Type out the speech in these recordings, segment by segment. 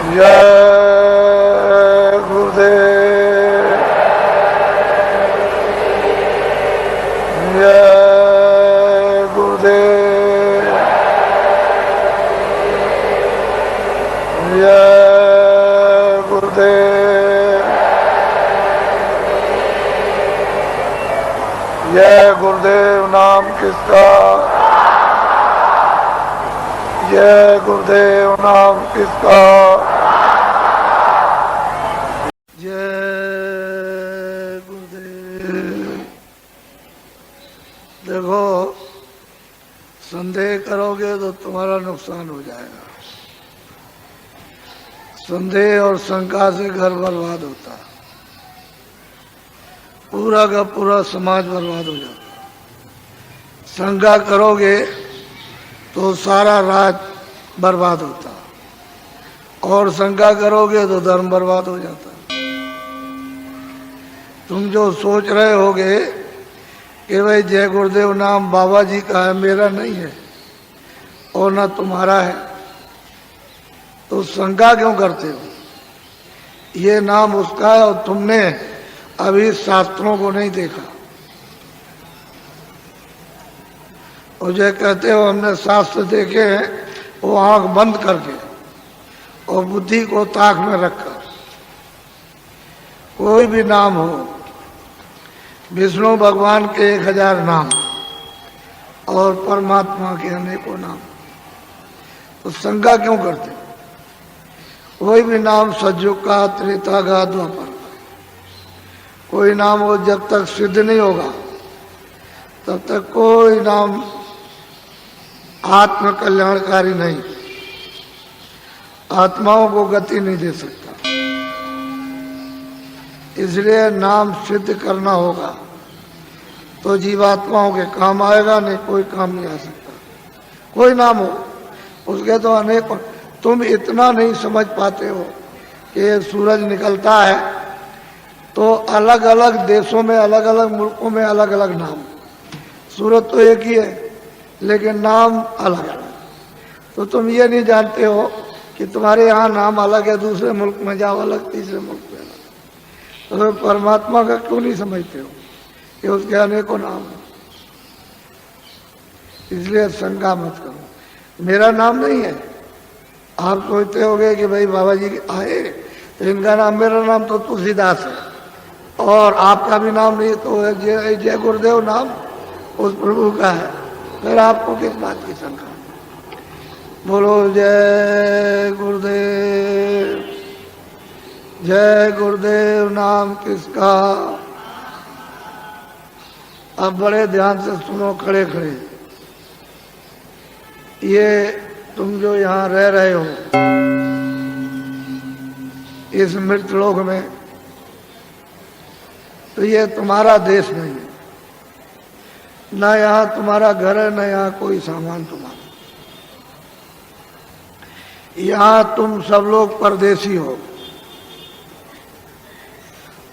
जय गुरुदेव, जय गुरुदेव, जय गुरुदेव, जय गुरुदेव नाम किसका, जय गुरुदेव नाम किसका, जय गुरुदेव। देखो, संदेह करोगे तो तुम्हारा नुकसान हो जाएगा। संदेह और शंका से घर बर्बाद होता है, पूरा का पूरा समाज बर्बाद हो जाता है। शंका करोगे तो सारा राज बर्बाद होता, और शंका करोगे तो धर्म बर्बाद हो जाता। तुम जो सोच रहे होगे कि भाई जय गुरुदेव नाम बाबा जी का है, मेरा नहीं है और ना तुम्हारा है, तो शंका क्यों करते हो? ये नाम उसका है और तुमने अभी शास्त्रों को नहीं देखा। और जो कहते हो हमने शास्त्र देखे हैं, वो आंख बंद करके और बुद्धि को ताक में रखकर। कोई भी नाम हो, विष्णु भगवान के 1000 नाम और परमात्मा के अनेकों नाम, तो शंका क्यों करते? कोई भी नाम सतयुग का, त्रेता का, द्वापर का, कोई नाम हो जब तक सिद्ध नहीं होगा तब तक कोई नाम आत्म कल्याणकारी नहीं, आत्माओं को गति नहीं दे सकता। इसलिए नाम सिद्ध करना होगा तो जीवात्माओं के काम आएगा, नहीं कोई काम नहीं आ सकता। कोई नाम हो, उसके तो अनेक। तुम इतना नहीं समझ पाते हो कि सूरज निकलता है तो अलग अलग देशों में, अलग अलग मुल्कों में अलग अलग नाम। सूरज तो एक ही है लेकिन नाम अलग अलग। तो तुम ये नहीं जानते हो कि तुम्हारे यहाँ नाम अलग है, दूसरे मुल्क में जाओ अलग, तीसरे मुल्क में अलग। तो परमात्मा का क्यों नहीं समझते हो कि उसके अनेकों नाम हैं? इसलिए शंका मत करो। मेरा नाम नहीं है। आप सोचते होगे कि भाई बाबा जी आए तो इनका नाम, मेरा नाम तो तुलसीदास है और आपका भी नाम नहीं, तो जय गुरुदेव नाम उस प्रभु का है, फिर आपको किस बात की शंका? बोलो जय गुरुदेव, जय गुरुदेव नाम किसका। अब बड़े ध्यान से सुनो, खड़े खड़े। ये तुम जो यहाँ रह रहे हो इस मृतलोक में, तो ये तुम्हारा देश नहीं है, ना यहाँ तुम्हारा घर है, ना यहाँ कोई सामान तुम्हारा। यहाँ तुम सब लोग परदेसी हो।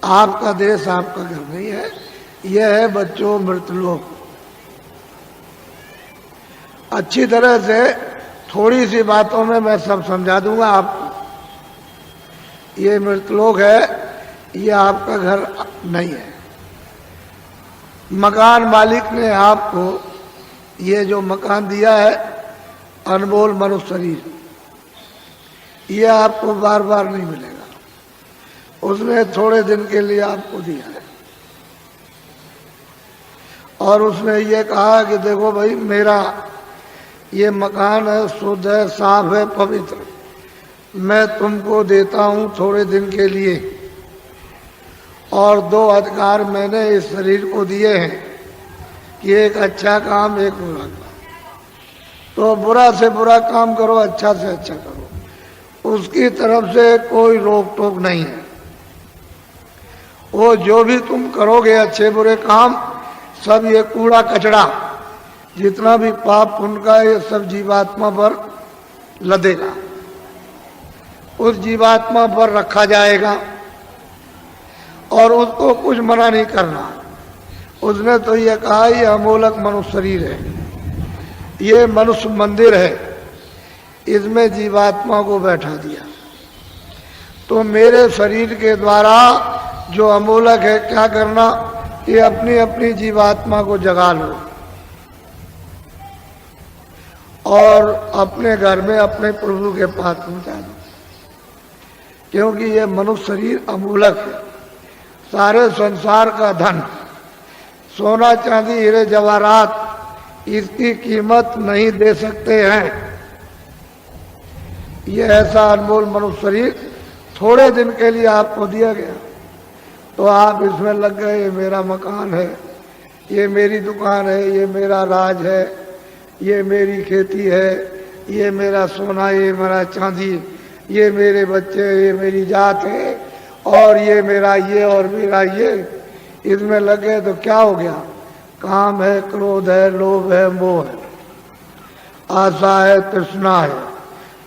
आपका देश, आपका घर नहीं है। यह है बच्चों मृतलोक। अच्छी तरह से थोड़ी सी बातों में मैं सब समझा दूंगा आपको। ये मृतलोक है, ये आपका घर नहीं है। मकान मालिक ने आपको ये जो मकान दिया है, अनमोल मनुष्य शरीर, ये आपको बार बार नहीं मिलेगा। उसने थोड़े दिन के लिए आपको दिया है और उसने ये कहा कि देखो भाई, मेरा ये मकान है, शुद्ध है, साफ है, पवित्र, मैं तुमको देता हूं थोड़े दिन के लिए। और 2 अधिकार मैंने इस शरीर को दिए हैं कि एक अच्छा काम, एक बुरा काम। तो बुरा से बुरा काम करो, अच्छा से अच्छा करो। उसकी तरफ से कोई रोक टोक नहीं है। वो जो भी तुम करोगे अच्छे बुरे काम, सब ये कूड़ा कचड़ा, जितना भी पाप पुण्य का, ये सब जीवात्मा पर लदेगा, उस जीवात्मा पर रखा जाएगा और उसको कुछ मना नहीं करना। उसने तो ये कहा ये अमोलक मनुष्य शरीर है, ये मनुष्य मंदिर है, इसमें जीवात्मा को बैठा दिया। तो मेरे शरीर के द्वारा जो अमोलक है क्या करना कि अपनी अपनी जीवात्मा को जगा लो और अपने घर में अपने प्रभु के पास पहुंचा दो, क्योंकि ये मनुष्य शरीर अमूलक है। सारे संसार का धन, सोना चांदी हीरे जवाहरात इसकी कीमत नहीं दे सकते हैं। ये ऐसा अनमोल मनुष्य शरीर थोड़े दिन के लिए आपको दिया गया, तो आप इसमें लग गए, ये मेरा मकान है, ये मेरी दुकान है, ये मेरा राज है, ये मेरी खेती है, ये मेरा सोना, ये मेरा चांदी, ये मेरे बच्चे, ये मेरी जात है, और ये मेरा ये और मेरा ये, इसमें लग गए तो क्या हो गया? काम है, क्रोध है, लोभ है, मोह है, आशा है, तृष्णा है,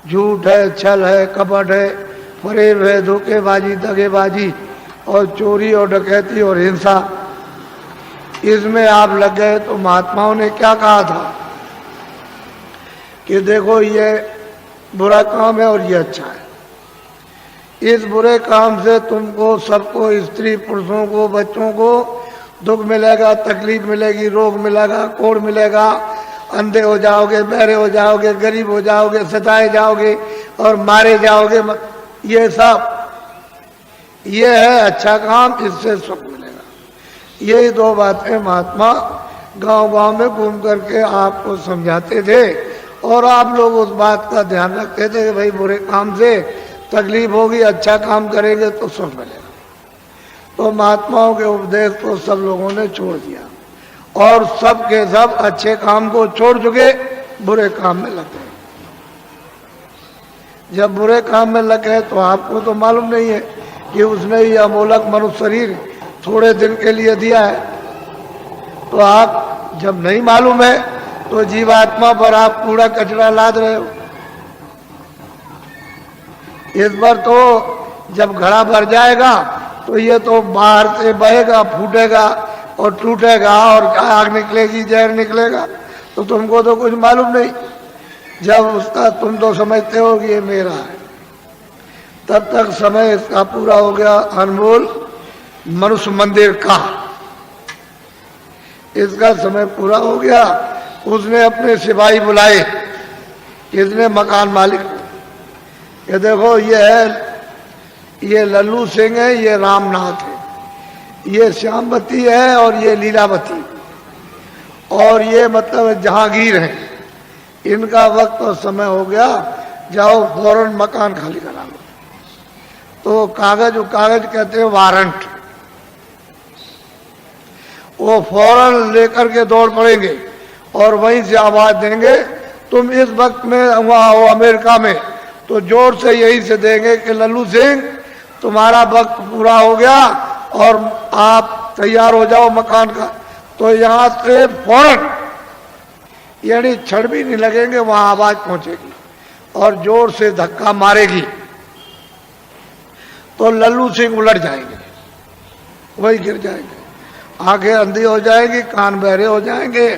झूठ है, छल है, कपट है, फरेब है, धोखेबाजी, दगेबाजी और चोरी और डकैती और हिंसा, इसमें आप लग गए। तो महात्माओं ने क्या कहा था कि देखो ये बुरा काम है और ये अच्छा है। इस बुरे काम से तुमको सबको, स्त्री पुरुषों को, बच्चों को दुख मिलेगा, तकलीफ मिलेगी, रोग मिलेगा, कोढ़ मिलेगा, अंधे हो जाओगे, बहरे हो जाओगे, गरीब हो जाओगे, सताए जाओगे और मारे जाओगे। ये सब ये है अच्छा काम, इससे सुख मिलेगा। यही दो बातें महात्मा गांव-गांव में घूम करके आपको समझाते थे और आप लोग उस बात का ध्यान रखते थे कि भाई बुरे काम से तकलीफ होगी, अच्छा काम करेंगे तो सुख मिलेगा। तो महात्माओं के उपदेश को सब लोगों ने छोड़ दिया और सब के सब अच्छे काम को छोड़ चुके, बुरे काम में लग गए। जब बुरे काम में लग गए तो आपको तो मालूम नहीं है कि उसने ये अमोलक मनुष्य शरीर थोड़े दिन के लिए दिया है। तो आप जब नहीं मालूम है तो जीवात्मा पर आप कूड़ा कचरा लाद रहे हो। इस बार तो जब घड़ा भर जाएगा तो ये तो बाहर से बहेगा, फूटेगा और टूटेगा और आग निकलेगी, जहर निकलेगा, तो तुमको तो कुछ मालूम नहीं। जब उसका तुम तो समझते हो कि ये मेरा है, तब तक समय इसका पूरा हो गया। अनमोल मनुष्य मंदिर का इसका समय पूरा हो गया। उसने अपने सिपाही बुलाए, किसने? मकान मालिक। ये देखो ये है, ये लल्लू सिंह है, ये रामनाथ है, ये श्यामवती है और ये लीलावती, और ये मतलब जहांगीर है। इनका वक्त और समय हो गया, जाओ फौरन मकान खाली करा लो। तो कागज कहते हैं वारंट, वो फौरन लेकर के दौड़ पड़ेंगे और वहीं से आवाज देंगे। तुम इस वक्त में वहां हो अमेरिका में, तो जोर से यही से देंगे कि लल्लू सिंह तुम्हारा वक्त पूरा हो गया और आप तैयार हो जाओ मकान का। तो यहां से फौरन, यानी क्षण भी नहीं लगेंगे, वहां आवाज पहुंचेगी और जोर से धक्का मारेगी तो लल्लू सिंह उलट जाएंगे, वही गिर जाएंगे, आंखें अंधी हो जाएगी, कान बहरे हो जाएंगे,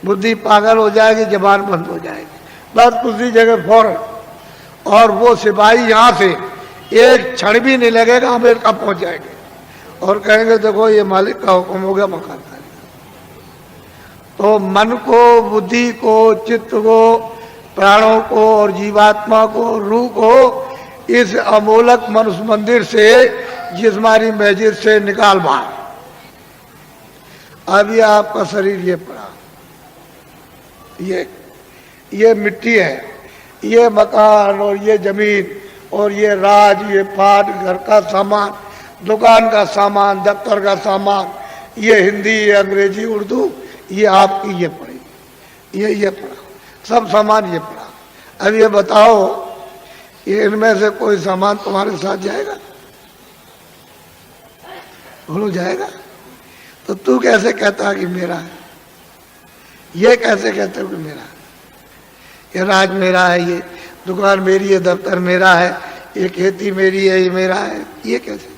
बुद्धि पागल हो जाएगी, जबान बंद हो जाएगी, बस उसी जगह फौरन। और वो सिपाही यहां से एक क्षण भी नहीं लगेगा, अमेरिका पहुंच जाएंगे और कहेंगे देखो ये मालिक का हुक्म हो गया, मकान खाली। तो मन को, बुद्धि को, चित्त को, प्राणों को और जीवात्मा को, रूह को इस अमोलक मनुष्य मंदिर से, जिस्मानी मस्जिद से निकाल बाहर। अब ये आपका शरीर ये पड़ा, ये मिट्टी है, ये मकान और ये जमीन और ये राज, ये पाट, घर का सामान, दुकान का सामान, दफ्तर का सामान, ये हिंदी, ये अंग्रेजी, उर्दू, ये आपकी ये पड़ी, ये पड़ा, सब सामान ये पड़ा। अब ये बताओ, ये इनमें से कोई सामान तुम्हारे साथ जाएगा? बोलो जाएगा? तो तू कैसे कहता कि मेरा है? ये कैसे कहते हो कि मेरा है? ये राज मेरा है, ये दुकान मेरी है, दफ्तर मेरा है, ये खेती मेरी है, ये मेरा है, ये कैसे?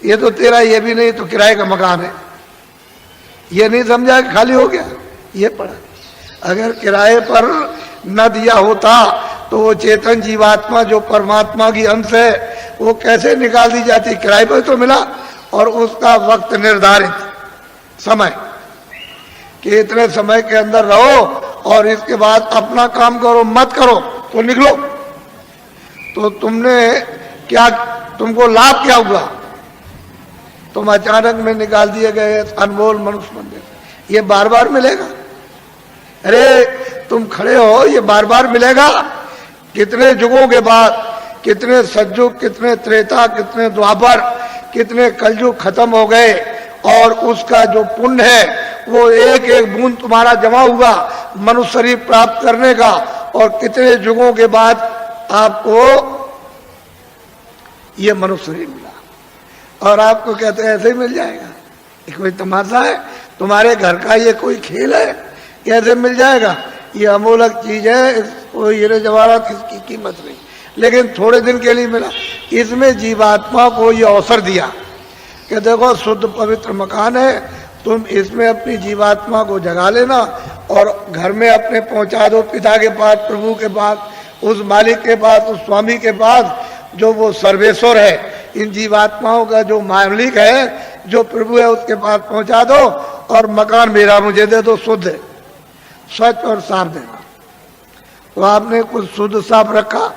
ये तो तेरा ये भी नहीं, तो किराए का मकान है। ये नहीं समझा कि खाली हो गया, ये पड़ा। अगर किराए पर न दिया होता तो वो चेतन जीवात्मा जो परमात्मा की अंश है वो कैसे निकाल दी जाती? किराए पर तो मिला और उसका वक्त निर्धारित समय कि इतने समय के अंदर रहो और इसके बाद अपना काम करो, मत करो तो निकलो। तो तुमने क्या, तुमको लाभ क्या हुआ? तुम अचानक में निकाल दिए गए अनमोल मनुष्य मंदिर, ये बार बार मिलेगा? अरे तुम खड़े हो, ये बार बार मिलेगा? कितने युगों के बाद, कितने सतयुग, कितने त्रेता, कितने द्वापर, कितने कलयुग खत्म हो गए और उसका जो पुण्य है वो एक एक बूंद तुम्हारा जमा हुआ मनुष्य शरीर प्राप्त करने का, और कितने युगों के बाद आपको ये मनुष्य शरीर मिला और आपको कहते हैं ऐसे ही मिल जाएगा? ये कोई तमाशा है? तुम्हारे घर का ये कोई खेल है? कैसे मिल जाएगा? ये अमूलक चीज है, इसको हीरे जवाहरात इसकी कीमत नहीं, लेकिन थोड़े दिन के लिए मिला। इसमें जीवात्मा को ये अवसर दिया कि देखो शुद्ध पवित्र मकान है, तुम इसमें अपनी जीवात्मा को जगा लेना और घर में अपने पहुंचा दो पिता के पास, प्रभु के पास, उस मालिक के पास, उस स्वामी के पास जो वो सर्वेश्वर है। इन जीवात्माओं का जो मालिक है, जो प्रभु है, उसके पास पहुंचा दो और मकान मेरा मुझे दे दो, शुद्ध है, स्वच्छ और साफ देना। तो आपने कुछ शुद्ध साफ रखा,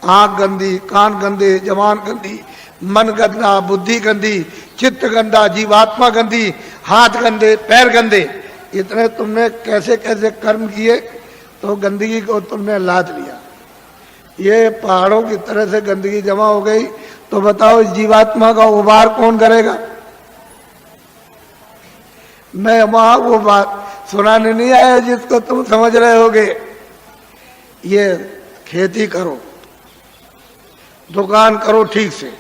आंख गंदी, कान गंदे, जबान गंदी, मन गंदा, बुद्धि गंदी, चित्त गंदा, जीवात्मा गंदी, हाथ गंदे, पैर गंदे, इतने तुमने कैसे कैसे कर्म किए तो गंदगी को तुमने लाद लिया। ये पहाड़ों की तरह से गंदगी जमा हो गई, तो बताओ इस जीवात्मा का उबार कौन करेगा? मैं वहां वो बात सुनाने नहीं आया जिसको तुम समझ रहे होगे। ये खेती करो, दुकान करो ठीक से,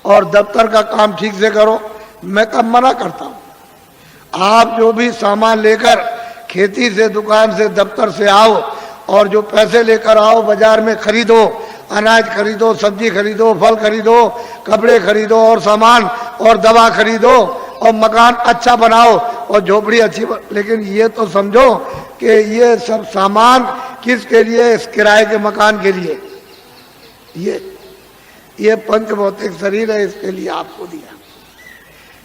और दफ्तर का काम ठीक से करो। मैं कब मना करता हूं? आप जो भी सामान लेकर खेती से, दुकान से, दफ्तर से आओ और जो पैसे लेकर आओ, बाजार में खरीदो, अनाज खरीदो, सब्जी खरीदो, फल खरीदो, कपड़े खरीदो और सामान और दवा खरीदो और मकान अच्छा बनाओ और झोपड़ी अच्छी लेकिन ये तो समझो कि ये सब सामान किसके लिए? इस किराए के मकान के लिए। ये पंच भौतिक शरीर है, इसके लिए आपको दिया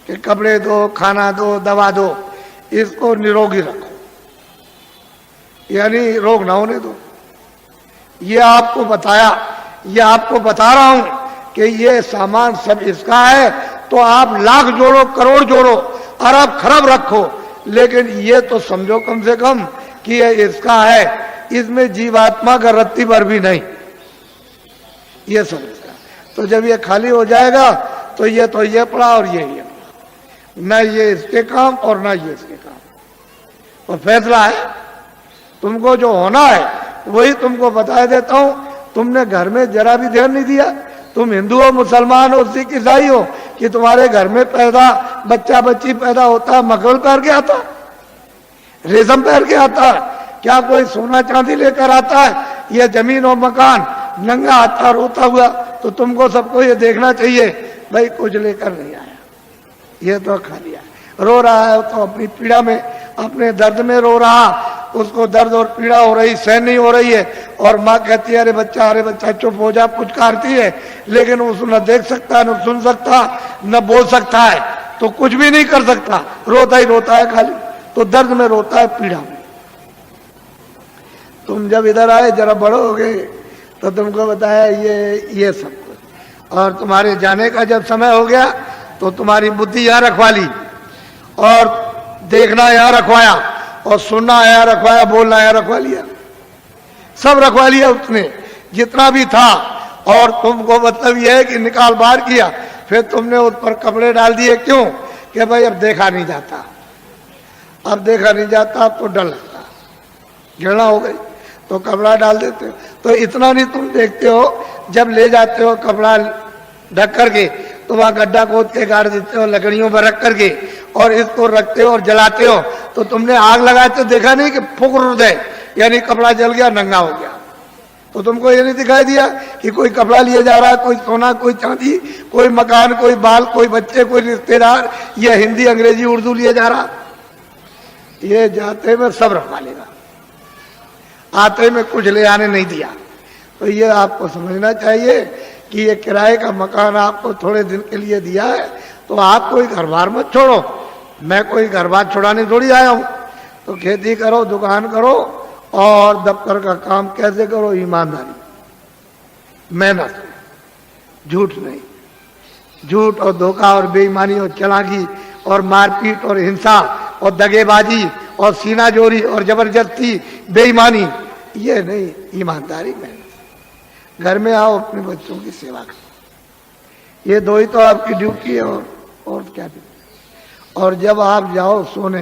कि कपड़े दो, खाना दो, दवा दो, इसको निरोगी रखो, यानी रोग ना होने दो। ये आपको बताया, ये आपको बता रहा हूं कि ये सामान सब इसका है, तो आप लाख जोड़ो, करोड़ जोड़ो, अरब खरब रखो, लेकिन ये तो समझो कम से कम कि ये इसका है, इसमें जीवात्मा का रत्ती भर भी नहीं, ये समझ। तो जब ये खाली हो जाएगा तो ये पड़ा और ये पड़ा, न ये इसके काम और न ये इसके काम। और फैसला है, तुमको जो होना है वही तुमको बता देता हूं। तुमने घर में जरा भी ध्यान नहीं दिया। तुम हिंदू हो, मुसलमान हो, सिख, ईसाई हो, कि तुम्हारे घर में बच्चा बच्ची पैदा होता है मखमल पहन के आता है, रेशम पहन के आता है? क्या कोई सोना चांदी लेकर आता है? यह जमीन और मकान नंगा आता रोता हुआ? तो तुमको सबको ये देखना चाहिए भाई कुछ लेकर नहीं आया, ये तो खा लिया। रो रहा है तो अपनी पीड़ा में, अपने दर्द में रो रहा, उसको दर्द और पीड़ा हो रही, सहन नहीं हो रही है, और माँ कहती है अरे बच्चा चुप हो जा, पुचकारती है, लेकिन उसको न देख सकता, न सुन सकता, न बोल सकता है, तो कुछ भी नहीं कर सकता, रोता ही रोता है खाली। तो दर्द में रोता है, पीड़ा में। तुम जब इधर आए, जरा बड़े हो गए, तो तुमको बताया ये सब कुछ, और तुम्हारे जाने का जब समय हो गया तो तुम्हारी बुद्धि यहाँ रखवा ली, और देखना यहाँ रखवाया, और सुनना यहाँ रखवाया, बोलना यहाँ रखवा लिया, सब रखवा लिया उसने जितना भी था। और तुमको मतलब यह है कि निकाल बाहर किया, फिर तुमने उस पर कपड़े डाल दिए। क्यों? कि भाई अब देखा नहीं जाता, अब देखा नहीं जाता, अब तो डर लगता, घृणा हो गई, तो कपड़ा डाल देते हो। तो इतना नहीं तुम देखते हो, जब ले जाते हो कपड़ा ढक करके तो वहां गड्ढा खोद के गाड़ देते हो, लकड़ियों पर रख करके, और इसको रखते हो और जलाते हो। तो तुमने आग लगाए तो देखा नहीं कि फुक दे, यानी कपड़ा जल गया, नंगा हो गया। तो तुमको ये नहीं दिखाई दिया कि कोई कपड़ा लिए जा रहा है, कोई सोना, कोई चांदी, कोई मकान, कोई बाल, कोई बच्चे, कोई रिश्तेदार, ये हिंदी, अंग्रेजी, उर्दू लिए जा रहा। ये जाते में सब रखवा लेगा। आते में कुछ ले आने नहीं दिया। तो ये आपको समझना चाहिए कि ये किराए का मकान आपको थोड़े दिन के लिए दिया है, तो आप कोई घर बार मत छोड़ो। मैं कोई घर बार छुड़ाने थोड़ी आया हूं। तो खेती करो, दुकान करो और दफ्तर का काम कैसे करो, ईमानदारी, मेहनत, झूठ नहीं। झूठ और धोखा और बेईमानी और चालाकी और मारपीट और हिंसा और दगेबाजी और सीनाजोरी और जबरदस्ती, बेईमानी, ये नहीं, ईमानदारी, मेहनत। घर में आओ, अपने बच्चों की सेवा करो, ये दो ही तो आपकी ड्यूटी है, और क्या ड्यूटी। और जब आप जाओ सोने,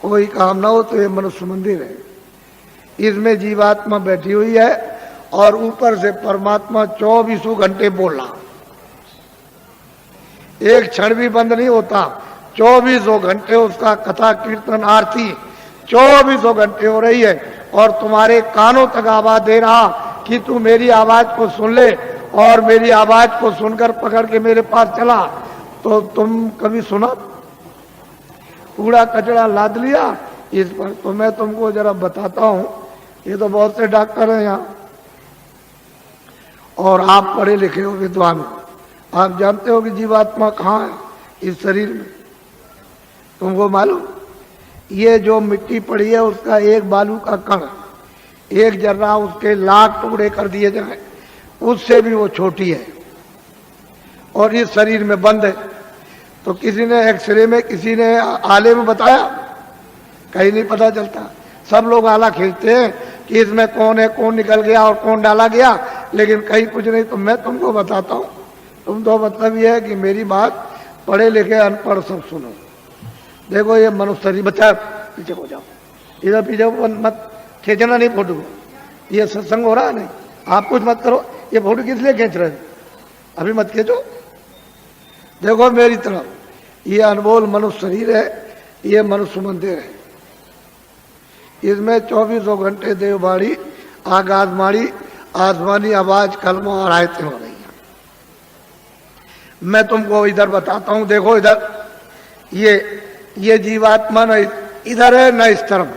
कोई काम ना हो, तो ये मनुष्य मंदिर है, इसमें जीवात्मा बैठी हुई है और ऊपर से परमात्मा 24 घंटे बोल रहा, एक क्षण भी बंद नहीं होता। 24 घंटे उसका कथा कीर्तन आरती 24 घंटे हो रही है, और तुम्हारे कानों तक आवाज दे रहा कि तू मेरी आवाज को सुन ले, और मेरी आवाज को सुनकर पकड़ के मेरे पास चला। तो तुम कभी सुना? कूड़ा कचरा लाद लिया इस पर। तो मैं तुमको जरा बताता हूं, ये तो बहुत से डॉक्टर हैं यहाँ, और आप पढ़े लिखे हो, विद्वान हो, आप जानते हो कि जीवात्मा कहाँ है इस शरीर में। तुमको मालूम, ये जो मिट्टी पड़ी है उसका एक बालू का कण, एक जर्रा उसके लाख टुकड़े कर दिए जाए, उससे भी वो छोटी है, और इस शरीर में बंद है। तो किसी ने एक्सरे में, किसी ने आले में बताया, कहीं नहीं पता चलता। सब लोग आला खींचते हैं कि इसमें कौन है, कौन निकल गया और कौन डाला गया, लेकिन कहीं कुछ नहीं। तो मैं तुमको बताता हूं, तुम तो मतलब ये है कि मेरी बात पढ़े लिखे अनपढ़ सब सुनो। देखो ये मनुष्य शरीर, बच्चा पीछे हो जाओ, इधर पीछे मत खींचना नहीं फोटो को, ये सत्संग हो रहा है नहीं, आप कुछ मत करो। ये फोटो किस लिए खींच रहे हो, अभी मत खींचो। देखो मेरी तरफ, ये अनमोल मनुष्य शरीर है, ये मनुष्य मंदिर है, इसमें 24 घंटे देवबाड़ी, आकाशवाणी, आसमानी आवाज, कलमा और आयतें हो रही हैं। मैं तुमको इधर बताता हूं, देखो इधर, ये जीवात्मा न इधर है न इस तरफ,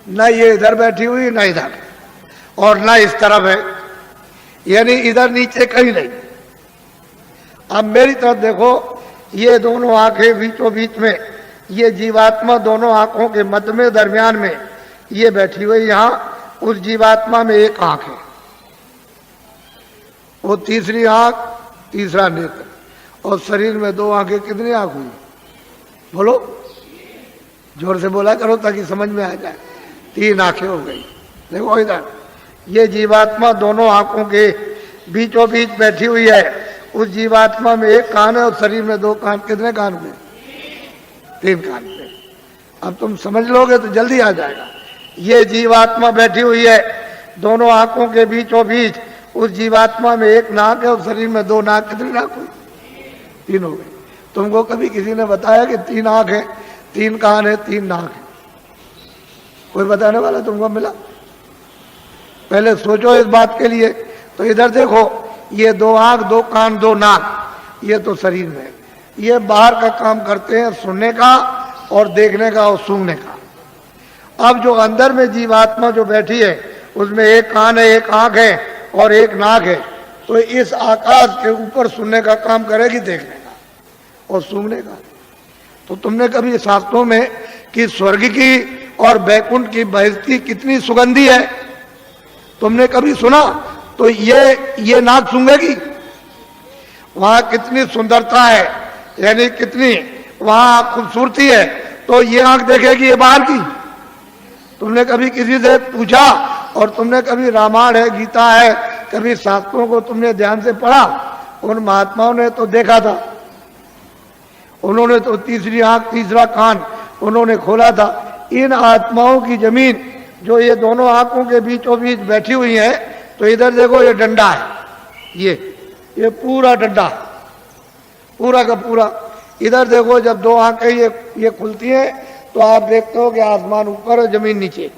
न ये इधर बैठी हुई न इधर, और न इस तरफ है, यानी इधर नीचे कहीं नहीं। अब मेरी तरफ देखो, ये दोनों आंखें बीचों बीच में, ये जीवात्मा दोनों आंखों के मध्य में, दरमियान में ये बैठी हुई। यहां उस जीवात्मा में एक आंख है, वो तीसरी आंख, तीसरा नेत्र, और शरीर में 2 आंखें। कितनी आंख हुई बोलो, जोर से बोला करो ताकि समझ में आ जाए। 3 आंखें हो गई। देखो इधर, ये जीवात्मा दोनों आंखों के बीचों बीच बैठी हुई है। उस जीवात्मा में एक कान है और शरीर में 2 कान। कितने कान में? 3 कान पे। अब तुम समझ लोगे तो जल्दी आ जाएगा। ये जीवात्मा बैठी हुई है दोनों आंखों के बीचों बीच। उस जीवात्मा में एक नाक है और शरीर में 2 नाक। कितनी नाक हुई? 3 हो गई। तुमको कभी किसी ने बताया कि 3 आंख है, 3 कान है, 3 नाक है? कोई बताने वाला तुमको मिला? पहले सोचो इस बात के लिए। तो इधर देखो, ये 2 आंख, 2 कान, 2 नाक, ये तो शरीर में। ये बाहर का काम करते हैं, सुनने का और देखने का और सूंघने का। अब जो अंदर में जीवात्मा जो बैठी है, उसमें एक कान है, एक आंख है और एक नाक है। तो इस आकाश के ऊपर सुनने का काम करेगी, देखने का और सूंघने का। तो तुमने कभी शास्त्रों में कि स्वर्ग की और बैकुंठ की बहस्ती कितनी सुगंधी है, तुमने कभी सुना? तो ये नाक सूंघेगी। वहां कितनी सुंदरता है, यानी कितनी वहां खूबसूरती है, तो ये आंख देखेगी ये बाहर की। तुमने कभी किसी से पूछा, और तुमने कभी रामायण है, गीता है, कभी शास्त्रों को तुमने ध्यान से पढ़ा? उन महात्माओं ने तो देखा था, उन्होंने तो तीसरी आंख, तीसरा कान उन्होंने खोला था। इन आत्माओं की जमीन जो ये दोनों आंखों के बीचों बीच बैठी हुई है, तो इधर देखो ये डंडा है, ये पूरा डंडा, पूरा का पूरा। इधर देखो, जब 2 आंखें ये खुलती हैं तो आप देखते हो कि आसमान ऊपर है, जमीन नीचे।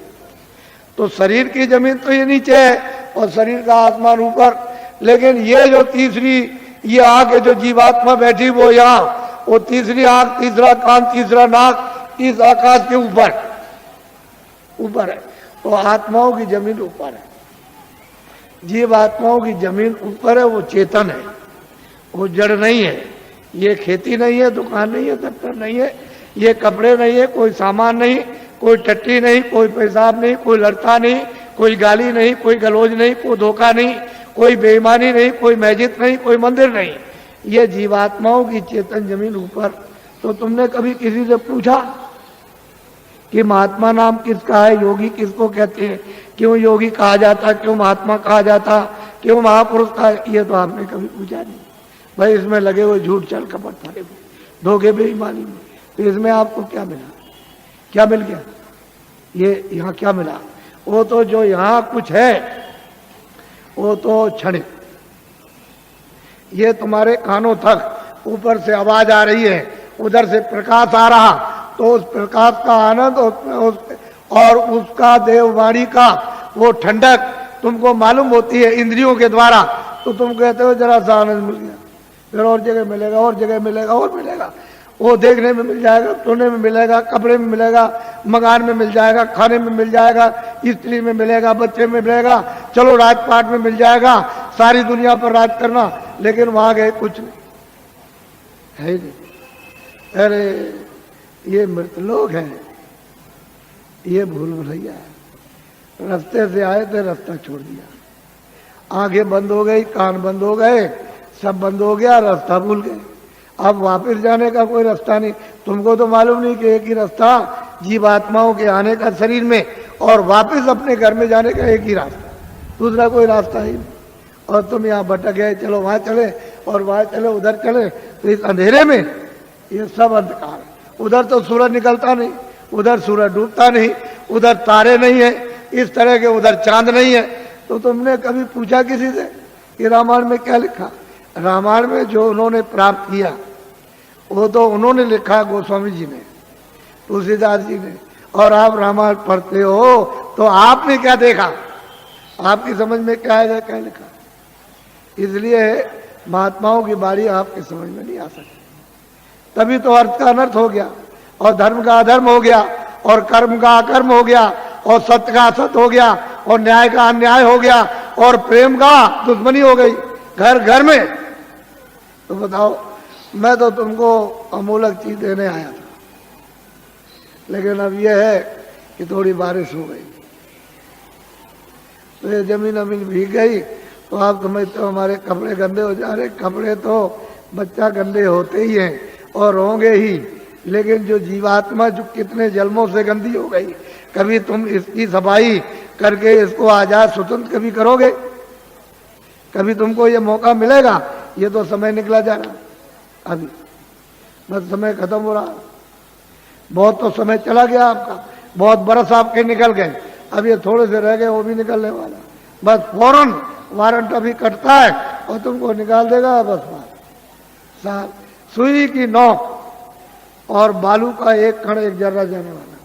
तो शरीर की जमीन तो ये नीचे है और शरीर का आसमान ऊपर। लेकिन ये जो तीसरी ये आंख है, जो जीवात्मा बैठी वो यहाँ, वो तीसरी आंख, तीसरा कान, तीसरा नाक इस आकाश के ऊपर है। तो आत्माओं की जमीन ऊपर है, जीव आत्माओं की जमीन ऊपर है, वो चेतन है, वो जड़ नहीं है। ये खेती नहीं है, दुकान नहीं है, दफ्तर नहीं है, ये कपड़े नहीं है, कोई सामान नहीं, कोई टट्टी नहीं, कोई पेशाब नहीं, कोई लड़ता नहीं, कोई गाली नहीं, कोई गलोज नहीं, कोई धोखा नहीं, कोई बेईमानी नहीं, कोई मस्जिद नहीं, कोई मंदिर नहीं। ये जीवात्माओं की चेतन जमीन ऊपर। तो तुमने कभी किसी से पूछा कि महात्मा नाम किसका है, योगी किसको कहते हैं, क्यों योगी कहा जाता, क्यों महात्मा कहा जाता, क्यों महापुरुष कहा? ये तो आपने कभी पूछा नहीं। भाई इसमें लगे हुए झूठ छल कपट फरे हुए धोखे बेईमानी में, तो इसमें आपको क्या मिला? क्या मिल गया? ये यहाँ क्या मिला? वो तो जो यहाँ कुछ है वो तो क्षणिक। ये तुम्हारे कानों तक ऊपर से आवाज आ रही है, उधर से प्रकाश आ रहा, तो उस प्रकाश का आनंद और उसका देववाणी का वो ठंडक तुमको मालूम होती है इंद्रियों के द्वारा, तो तुम कहते हो जरा सा आनंद मिल गया, फिर और जगह मिलेगा, और जगह मिलेगा, और मिलेगा। वो देखने में मिल जाएगा, सोने में मिलेगा, कपड़े में मिलेगा, मकान में मिल जाएगा, खाने में मिल जाएगा, स्त्री में मिलेगा, बच्चे में मिलेगा, चलो राजपाट में मिल जाएगा, सारी दुनिया पर राज करना। लेकिन वहां गए कुछ नहीं है नहीं। अरे ये मृत लोग हैं, ये भूल भुलैया है। रास्ते से आए थे, रास्ता छोड़ दिया, आंखें बंद हो गई, कान बंद हो गए, सब बंद हो गया, रास्ता भूल गए। अब वापस जाने का कोई रास्ता नहीं। तुमको तो मालूम नहीं कि एक ही रास्ता जीवात्माओं के आने का शरीर में, और वापस अपने घर में जाने का एक ही रास्ता, दूसरा कोई रास्ता ही नहीं। और तुम यहाँ भटक गए, चलो वहां चले, और वहां चले, उधर चले, तो इस अंधेरे में ये सब अंधकार है। उधर तो सूरज निकलता नहीं, उधर सूरज डूबता नहीं, उधर तारे नहीं है, इस तरह के उधर चांद नहीं है। तो तुमने कभी पूछा किसी से कि रामायण में क्या लिखा? रामायण में जो उन्होंने प्राप्त किया वो तो उन्होंने लिखा, गोस्वामी जी ने, तुलसीदास जी ने। और आप रामायण पढ़ते हो तो आपने क्या देखा? आपकी समझ में क्या आएगा, क्या लिखा? इसलिए महात्माओं की बारी आपकी समझ में नहीं आ सकती। तभी तो अर्थ का अनर्थ हो गया, और धर्म का अधर्म हो गया, और कर्म का अकर्म हो गया, और सत्य का असत हो गया, और न्याय का अन्याय हो गया, और प्रेम का दुश्मनी हो गई घर घर में। तो बताओ, मैं तो तुमको अमूलक चीज देने आया था, लेकिन अब यह है कि थोड़ी बारिश हो गई तो ये जमीन अमीन भीग गई, तो आप समझते हो हमारे कपड़े गंदे हो जा रहे। कपड़े तो बच्चा गंदे होते ही हैं और होंगे ही, लेकिन जो जीवात्मा जो कितने जन्मों से गंदी हो गई, कभी तुम इसकी सफाई करके इसको आजाद स्वतंत्र कभी करोगे? कभी तुमको ये मौका मिलेगा? ये तो समय निकला जा रहा, अभी बस समय खत्म हो रहा। बहुत तो समय चला गया आपका, बहुत बरस आपके निकल गए, अब ये थोड़े से रह गए, वो भी निकलने वाला। बस फौरन वारंट अभी कटता है और तुमको निकाल देगा। बस साल सुई की नोक और बालू का एक कण एक जर्रा जाने वाला है,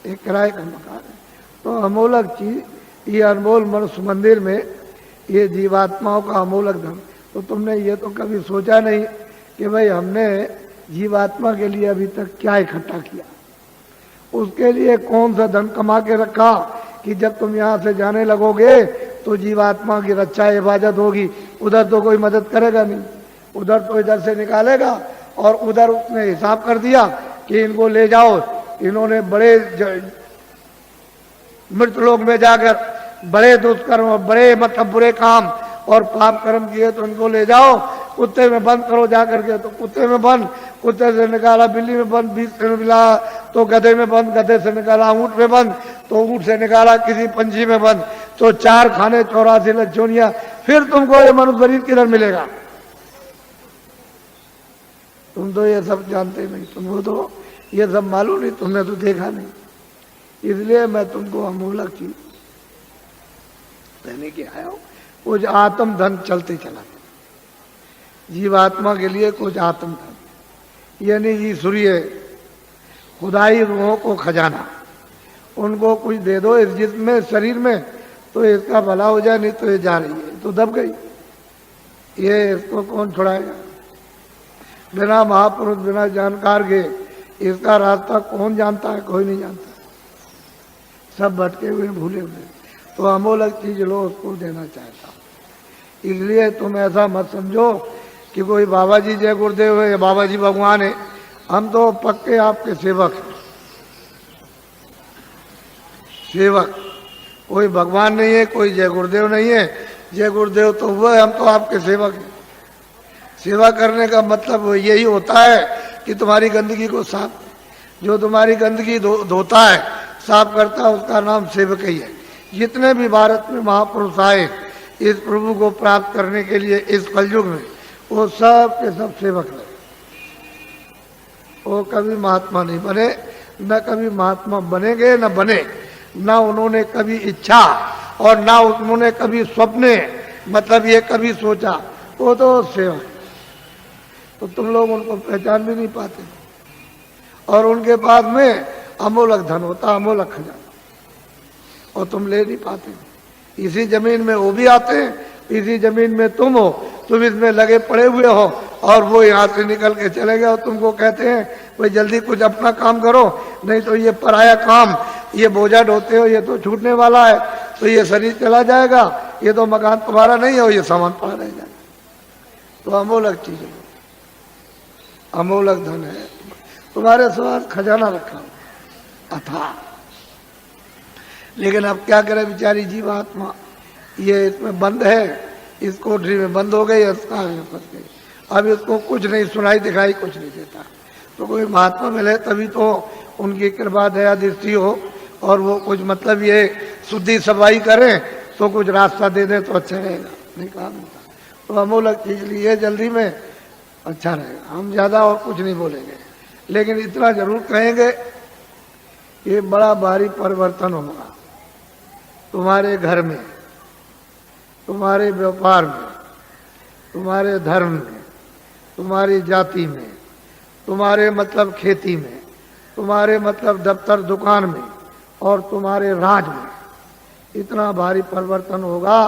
एक किराए का मकान है। तो अमूलक चीज, ये अनमोल मनुष्य मंदिर में ये जीवात्माओं का अमूलक धन। तो तुमने ये तो कभी सोचा नहीं कि भाई हमने जीवात्मा के लिए अभी तक क्या इकट्ठा किया, उसके लिए कौन सा धन कमा के रखा कि जब तुम यहाँ से जाने लगोगे तो जीवात्मा की रक्षा हिफाजत होगी। उधर तो कोई मदद करेगा नहीं, उधर तो इधर से निकालेगा, और उधर उसने हिसाब कर दिया कि इनको ले जाओ, इन्होंने बड़े मृत लोक में जाकर बड़े दुष्कर्म, बड़े मतलब बुरे काम और पाप कर्म किए, तो उनको ले जाओ, कुत्ते में बंद करो जा करके। तो कुत्ते में बंद, कुत्ते से निकाला बिल्ली में बंद, बीच से मिला तो गधे में बंद, गधे से निकाला ऊंट में बंद, तो ऊंट से निकाला किसी पंछी में बंद, तो 4 खाने 84 लज्जोनिया। फिर तुमको ये मनुष्य शरीर किधर मिलेगा? तुम तो ये सब जानते नहीं, तुमको तो ये सब मालूम नहीं, तुमने तो देखा नहीं। इसलिए मैं तुमको अमूलक चीज देने के आया हूं। कुछ आत्म धन चलते चला, जीवात्मा के लिए कुछ आत्म धन, यानी ईश्वरीय खुदाई रूहों को खजाना, उनको कुछ दे दो इस जिस्म में, शरीर में, तो इसका भला हो जाए। नहीं तो ये जा रही है, तो दब गई, ये इसको कौन छुड़ाएगा? बिना महापुरुष, बिना जानकार के इसका रास्ता कौन जानता है? कोई नहीं जानता। सब भटके हुए भूले हुए, तो अमोलक चीज लो, उसको देना चाहता हूं। इसलिए तुम ऐसा मत समझो कि कोई बाबा जी जय गुरुदेव है या बाबा जी भगवान है। हम तो पक्के आपके सेवक हैं, सेवक। कोई भगवान नहीं है, कोई जय गुरुदेव नहीं है। जय गुरुदेव तो हुआ है, हम तो आपके सेवक हैं। सेवा करने का मतलब यही होता है कि तुम्हारी गंदगी को साफ, जो तुम्हारी गंदगी धोता है, साफ करता है, उसका नाम सेवक ही है। जितने भी भारत में महापुरुष आए इस प्रभु को प्राप्त करने के लिए इस कलयुग में, वो सब के सब सेवक रहे। वो कभी महात्मा नहीं बने, न कभी महात्मा बनेंगे, न बने। न उन्होंने कभी इच्छा और न उन्होंने कभी स्वप्ने, मतलब ये कभी सोचा। वो तो सेवक। तो तुम लोग उनको पहचान भी नहीं पाते। और उनके पास में अमोलक धन होता, अमोलक खजाना, और तुम ले नहीं पाते। इसी जमीन में वो भी आते हैं, इसी जमीन में तुम हो, तुम इसमें लगे पड़े हुए हो, और वो यहाँ से निकल के चले गए और तुमको कहते हैं भाई जल्दी कुछ अपना काम करो, नहीं तो ये पराया काम, ये बोझा ढोते हो, ये तो छूटने वाला है, तो ये शरीर चला जाएगा, ये तो मकान तुम्हारा नहीं है, ये सामान पड़ा रह जाएगा। तो अमोलक चीज है, अमोलक धन है, तुम्हारे साथ खजाना रखा अथा। लेकिन अब क्या करे बेचारी जीवात्मा, ये इसमें बंद है, इस कोठरी में बंद हो गई, फंस गई। अब इसको कुछ नहीं सुनाई दिखाई, कुछ नहीं देता। तो कोई महात्मा मिले तभी तो उनकी कृपा दया दृष्टि हो, और वो कुछ मतलब ये शुद्धि सफाई करें तो कुछ रास्ता दे दे तो अच्छा रहेगा, नहीं कहा मिलता। तो अमोलक चीज लिए जल्दी में अच्छा रहेगा। हम ज्यादा और कुछ नहीं बोलेंगे, लेकिन इतना जरूर कहेंगे, ये बड़ा भारी परिवर्तन होगा तुम्हारे घर में, तुम्हारे व्यापार में, तुम्हारे धर्म में, तुम्हारी जाति में, तुम्हारे मतलब खेती में, तुम्हारे मतलब दफ्तर दुकान में, और तुम्हारे राज में। इतना भारी परिवर्तन होगा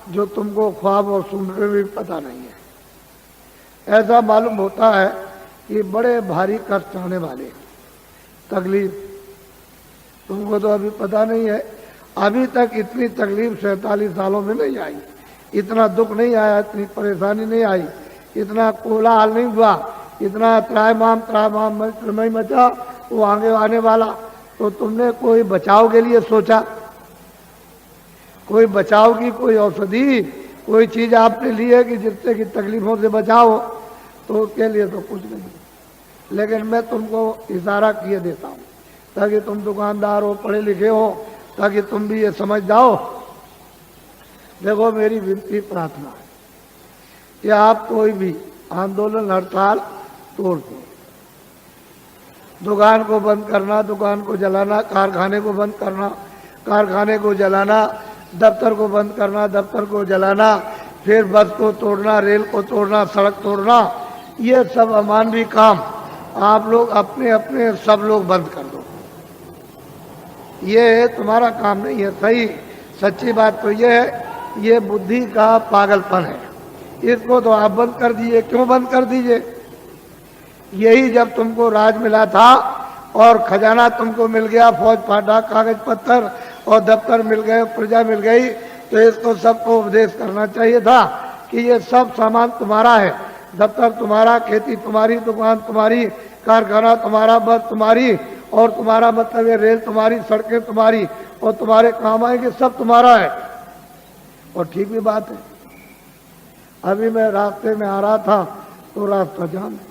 जो तुमको ख्वाब और सुनने में भी पता नहीं है। ऐसा मालूम होता है कि बड़े भारी कष्ट आने वाले, तकलीफ। तुमको तो अभी पता नहीं है, अभी तक इतनी तकलीफ 47 सालों में नहीं आई, इतना दुख नहीं आया, इतनी परेशानी नहीं आई, इतना कोलाहल नहीं हुआ, इतना त्रायमाम मचा वो आगे आने वाला। तो तुमने कोई बचाव के लिए सोचा, कोई बचाव की कोई औषधि, कोई चीज आपने ली है कि जिससे कि तकलीफों से बचाओ? तो उसके लिए तो कुछ नहीं। लेकिन मैं तुमको इशारा किए देता हूँ ताकि तुम दुकानदार हो, पढ़े लिखे हो, ताकि तुम भी ये समझ जाओ। देखो मेरी विनती प्रार्थना है कि आप कोई भी आंदोलन हड़ताल तोड़ दो। दुकान को बंद करना, दुकान को जलाना, कारखाने को बंद करना, कारखाने को जलाना, दफ्तर को बंद करना, दफ्तर को जलाना, फिर बस को तोड़ना, रेल को तोड़ना, सड़क तोड़ना, ये सब अमानवीय काम आप लोग अपने अपने सब लोग बंद कर दो। ये तुम्हारा काम नहीं है। सही सच्ची बात तो ये है, ये बुद्धि का पागलपन है। इसको तो आप बंद कर दीजिए। क्यों बंद कर दीजिए? यही जब तुमको राज मिला था और खजाना तुमको मिल गया, फौज फाटा, कागज पत्थर और दफ्तर मिल गए, प्रजा मिल गई, तो इसको सबको उपदेश करना चाहिए था कि ये सब सामान तुम्हारा है। दफ्तर तुम्हारा, खेती तुम्हारी, दुकान तुम्हारी, कारखाना तुम्हारा, बस तुम्हारी, और तुम्हारा मतलब ये रेल तुम्हारी, सड़कें तुम्हारी, और तुम्हारे काम आएंगे, सब तुम्हारा है। और ठीक भी बात है। अभी मैं रास्ते में आ रहा था तो रास्ता जाम है,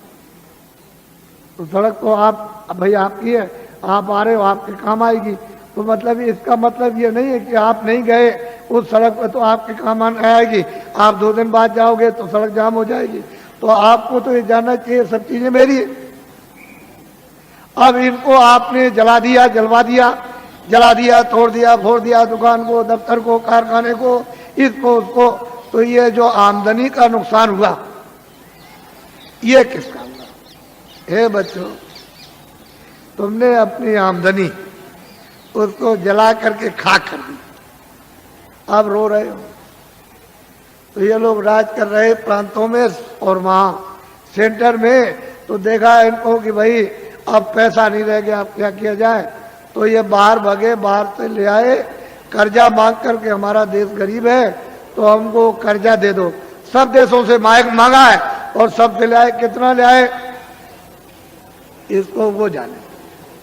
तो सड़क तो आप भाई आपकी है, आप आ रहे हो, आपके काम आएगी। तो मतलब इसका मतलब ये नहीं है कि आप नहीं गए उस सड़क पर तो आपके काम आएगी। आप 2 दिन बाद जाओगे तो सड़क जाम हो जाएगी। तो आपको तो ये जानना चाहिए सब चीजें मेरी है। अब इनको आपने जला दिया, जलवा दिया, जला दिया, तोड़ दिया, फोड़ दिया, दुकान को, दफ्तर को, कारखाने को, इसको उसको, तो ये जो आमदनी का नुकसान हुआ ये किसका हुआ? हे बच्चों, तुमने अपनी आमदनी उसको जला करके खाक कर दी, अब रो रहे हो। तो ये लोग राज कर रहे प्रांतों में और वहां सेंटर में, तो देखा इनको कि भाई अब पैसा नहीं रह गया, अब क्या किया जाए? तो ये बाहर भगे, बाहर से ले आए कर्जा मांग करके, हमारा देश गरीब है तो हमको कर्जा दे दो। सब देशों से मांगा है और सब से ले आए। कितना ले आए इसको वो जाने,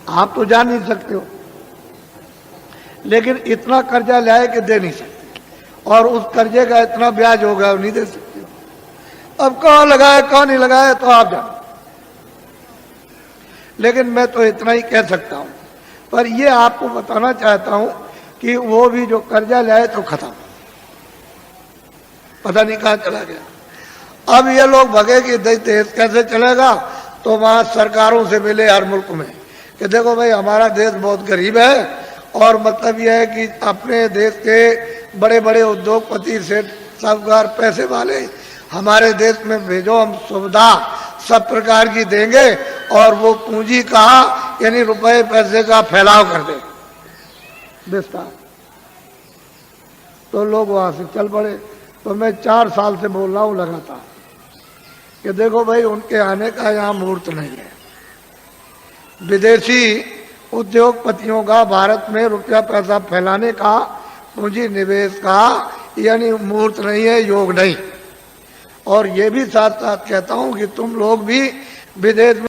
आप तो जान नहीं सकते हो, लेकिन इतना कर्जा ले आए कि दे नहीं सकते, और उस कर्जे का इतना ब्याज हो गया नहीं दे सकते हो। अब कहाँ लगाए कहाँ नहीं लगाए तो आप जानो, लेकिन मैं तो इतना ही कह सकता हूं। पर ये आपको बताना चाहता हूं कि वो भी जो कर्जा ले आए तो खत्म, पता नहीं कहां चला गया। अब ये लोग भगे कि देश कैसे चलेगा, तो वहां सरकारों से मिले हर मुल्क में कि देखो भाई हमारा देश बहुत गरीब है, और मतलब यह है कि अपने देश के बड़े बड़े उद्योगपति से साहूकार पैसे वाले हमारे देश में भेजो, हम सुविधा सब प्रकार की देंगे और वो पूंजी का यानी रुपए पैसे का फैलाव कर दे विस्तार। तो लोग वहां से चल पड़े। तो मैं 4 साल से बोल रहा हूं लगातार कि देखो भाई उनके आने का यहाँ मुहूर्त नहीं है। विदेशी उद्योगपतियों का भारत में रुपया पैसा फैलाने का, पूंजी निवेश का यानी मुहूर्त नहीं है, योग नहीं। और ये भी साथ साथ कहता हूं कि तुम लोग भी विदेश में